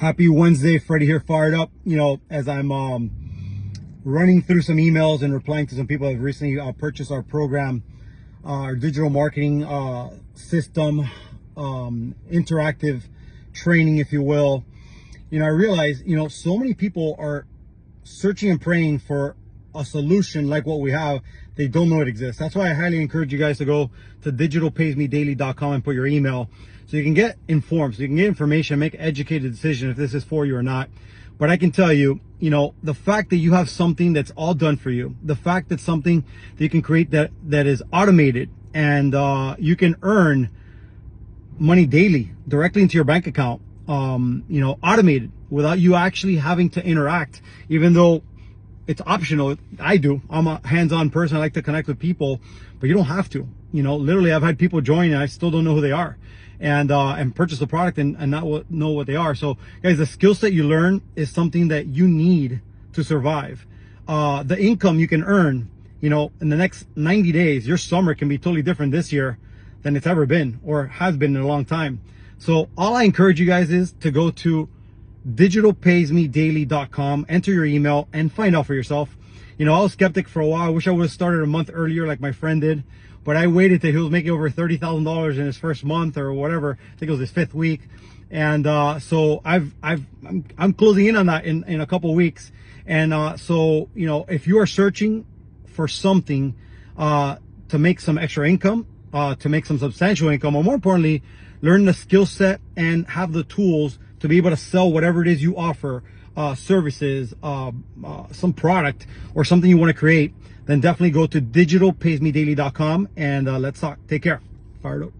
Happy Wednesday, Freddie here, fired up. You know, as I'm running through some emails and replying to some people that have recently purchased our program, our digital marketing system, interactive training, if you will. You know, I realize, you know, so many people are searching and praying for a solution like what we have. They don't know it exists. That's why I highly encourage you guys to go to digitalpaysmedaily.com and put your email so you can get informed, so you can get information, make an educated decision if this is for you or not. But I can tell you, you know, the fact that you have something that's all done for you, the fact that something that you can create that is automated and you can earn money daily directly into your bank account, you know, automated without you actually having to interact, even though it's optional. I do. I'm a hands-on person. I like to connect with people, but you don't have to. You know, literally, I've had people join and I still don't know who they are, and purchase the product and not know what they are. So, guys, the skill set you learn is something that you need to survive. The income you can earn, you know, in the next 90 days, your summer can be totally different this year than it's ever been or has been in a long time. So, all I encourage you guys is to go to digitalpaysmedaily.com, enter your email and find out for yourself. You know, I was skeptic for a while. I wish I would have started a month earlier like my friend did, but I waited till he was making over $30,000 in his first month or whatever. I think it was his 5th week. And so I'm closing in on that in a couple weeks. And so, you know, if you are searching for something to make some extra income, to make some substantial income, or more importantly, learn the skill set and have the tools to be able to sell whatever it is you offer, services, some product or something you want to create, then definitely go to digitalpaysmedaily.com and let's talk. Take care. Fired up.